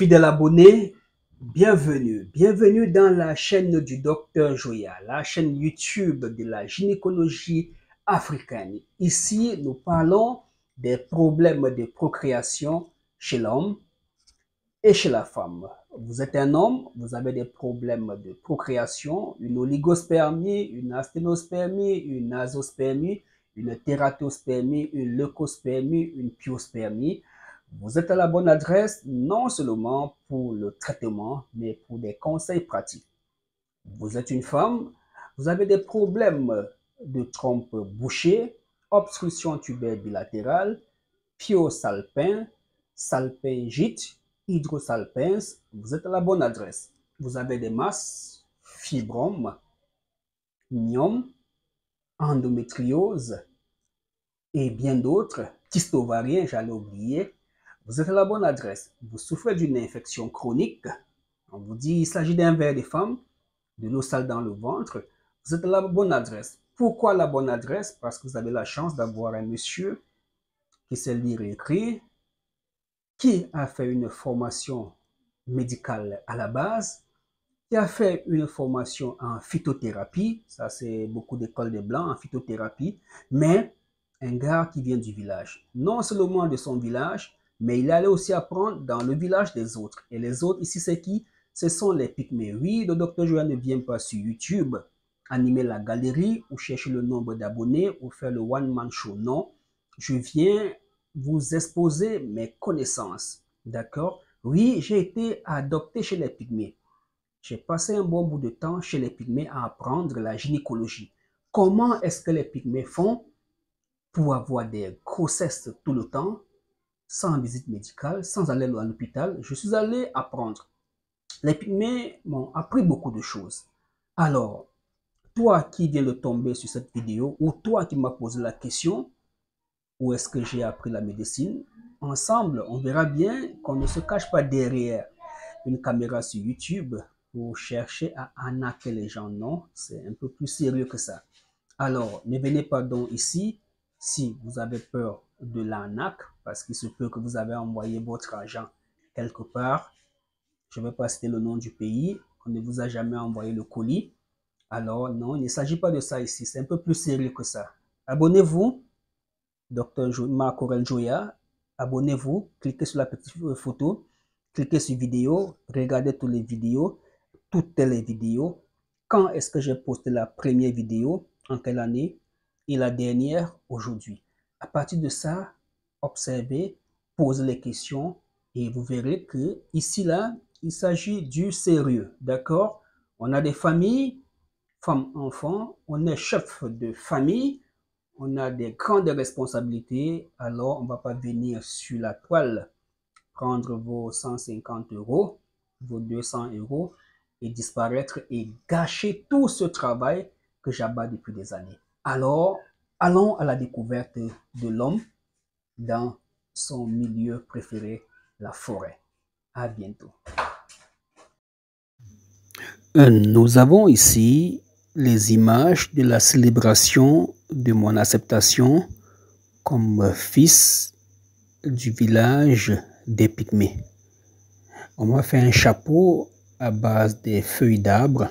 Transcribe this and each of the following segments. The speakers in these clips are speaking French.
Fidèles abonnés, bienvenue dans la chaîne du Docteur Joya, la chaîne YouTube de la gynécologie africaine. Ici, nous parlons des problèmes de procréation chez l'homme et chez la femme. Vous êtes un homme, vous avez des problèmes de procréation, une oligospermie, une asténospermie, une azospermie, une tératospermie, une leucospermie, une pyospermie. Vous êtes à la bonne adresse, non seulement pour le traitement, mais pour des conseils pratiques. Vous êtes une femme, vous avez des problèmes de trompe bouchée, obstruction tubaire bilatérale, pyosalpin, salpingite, hydrosalpinge, vous êtes à la bonne adresse. Vous avez des masses, fibromes, myomes, endométriose et bien d'autres, kystes ovariens, j'allais oublier. Vous êtes à la bonne adresse. Vous souffrez d'une infection chronique. On vous dit qu'il s'agit d'un ver de femme, de l'eau sale dans le ventre. Vous êtes à la bonne adresse. Pourquoi la bonne adresse? Parce que vous avez la chance d'avoir un monsieur qui sait lire et écrire, qui a fait une formation médicale à la base, qui a fait une formation en phytothérapie, ça c'est beaucoup d'écoles de blancs en phytothérapie, mais un gars qui vient du village, non seulement de son village, mais il allait aussi apprendre dans le village des autres. Et les autres ici, c'est qui? Ce sont les pygmées. Oui, le docteur Joya ne vient pas sur YouTube animer la galerie ou chercher le nombre d'abonnés ou faire le one-man show. Non, je viens vous exposer mes connaissances. D'accord? Oui, j'ai été adopté chez les pygmées. J'ai passé un bon bout de temps chez les pygmées à apprendre la gynécologie. Comment est-ce que les pygmées font pour avoir des grossesses tout le temps, sans visite médicale, sans aller à l'hôpital? Je suis allé apprendre. Les pygmées m'ont appris beaucoup de choses. Alors, toi qui viens de tomber sur cette vidéo, ou toi qui m'as posé la question, où est-ce que j'ai appris la médecine? Ensemble, on verra bien qu'on ne se cache pas derrière une caméra sur YouTube pour chercher à arnaquer les gens. Non, c'est un peu plus sérieux que ça. Alors, ne venez pas donc ici si vous avez peur de l'arnaque, parce qu'il se peut que vous avez envoyé votre argent quelque part. Je ne vais pas citer le nom du pays. On ne vous a jamais envoyé le colis. Alors, non, il ne s'agit pas de ça ici. C'est un peu plus sérieux que ça. Abonnez-vous. Dr Marc Aurel Joya, abonnez-vous, cliquez sur la petite photo, cliquez sur vidéo, regardez toutes les vidéos, Quand est-ce que j'ai posté la première vidéo, en quelle année, et la dernière aujourd'hui. À partir de ça, observez, posez les questions, et vous verrez que ici, là, il s'agit du sérieux, d'accord? On a des familles, femmes, enfants, on est chef de famille, on a des grandes responsabilités, alors on ne va pas venir sur la toile prendre vos 150 €, vos 200 € et disparaître et gâcher tout ce travail que j'abats depuis des années. Alors, allons à la découverte de l'homme dans son milieu préféré, la forêt. À bientôt. Nous avons ici les images de la célébration de mon acceptation comme fils du village des Pygmées. On m'a fait un chapeau à base des feuilles d'arbre.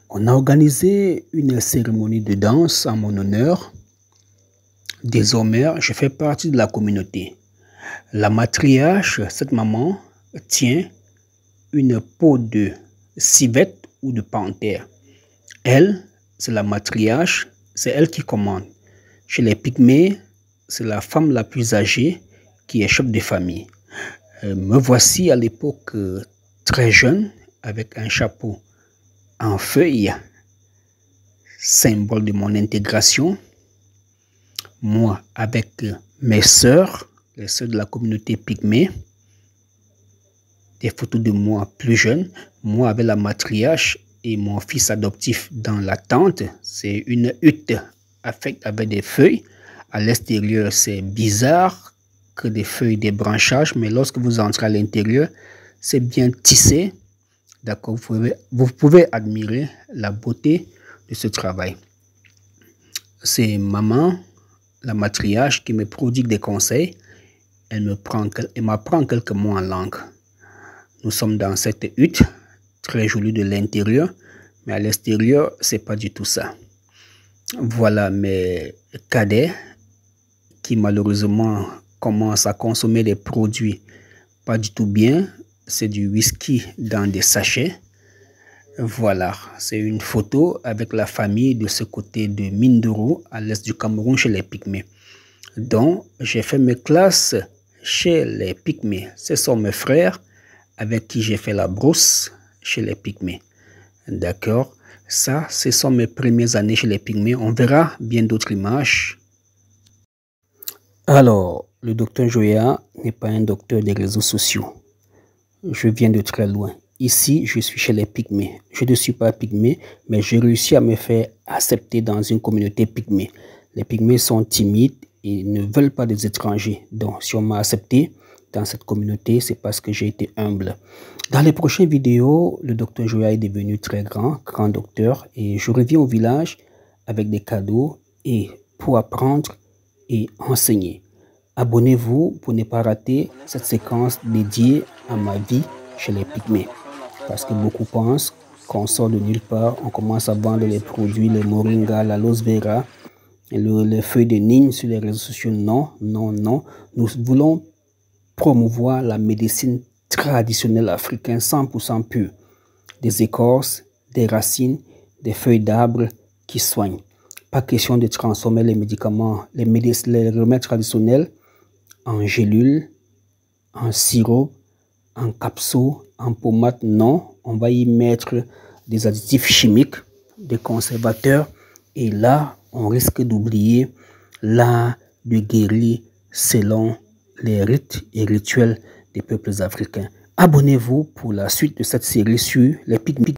On a organisé une cérémonie de danse en mon honneur. Désormais, je fais partie de la communauté. La matriarche, cette maman, tient une peau de civette ou de panthère. Elle, c'est la matriarche, c'est elle qui commande. Chez les Pygmées, c'est la femme la plus âgée qui est chef de famille. Me voici à l'époque très jeune, avec un chapeau en feuilles, symbole de mon intégration. Moi, avec mes sœurs, les sœurs de la communauté Pygmée, des photos de moi plus jeune, moi avec la matriarche et mon fils adoptif dans la tente. C'est une hutte avec des feuilles. À l'extérieur, c'est bizarre que des feuilles, des branchages, mais lorsque vous entrez à l'intérieur, c'est bien tissé. D'accord, vous pouvez admirer la beauté de ce travail. C'est maman, la matriarche, qui me prodigue des conseils. Elle m'apprend quelques mots en langue. Nous sommes dans cette hutte, très jolie de l'intérieur, mais à l'extérieur, c'est pas du tout ça. Voilà mes cadets qui malheureusement commencent à consommer des produits pas du tout bien. C'est du whisky dans des sachets. Voilà, c'est une photo avec la famille de ce côté de Mindoro, à l'est du Cameroun, chez les Pygmées. Donc, j'ai fait mes classes chez les Pygmées. Ce sont mes frères avec qui j'ai fait la brousse chez les Pygmées. D'accord? Ça, ce sont mes premières années chez les Pygmées. On verra bien d'autres images. Alors, le docteur Joya n'est pas un docteur des réseaux sociaux. Je viens de très loin. Ici, je suis chez les Pygmées. Je ne suis pas Pygmée, mais j'ai réussi à me faire accepter dans une communauté Pygmée. Les Pygmées sont timides et ne veulent pas des étrangers. Donc, si on m'a accepté dans cette communauté, c'est parce que j'ai été humble. Dans les prochaines vidéos, le docteur Joya est devenu très grand docteur, et je reviens au village avec des cadeaux et pour apprendre et enseigner. Abonnez-vous pour ne pas rater cette séquence dédiée à ma vie chez les Pygmées. Parce que beaucoup pensent qu'on sort de nulle part, on commence à vendre les produits, les moringa, la aloe vera, les feuilles de Nîmes sur les réseaux sociaux. Non, non, non. Nous voulons promouvoir la médecine traditionnelle africaine 100% pure. Des écorces, des racines, des feuilles d'arbres qui soignent. Pas question de transformer les médicaments, les remèdes traditionnels en gélules, en sirop, en capsule, en pommade. Non, on va y mettre des additifs chimiques, des conservateurs. Et là, on risque d'oublier l'art de guérir selon les rites et rituels des peuples africains. Abonnez-vous pour la suite de cette série sur les Pygmées.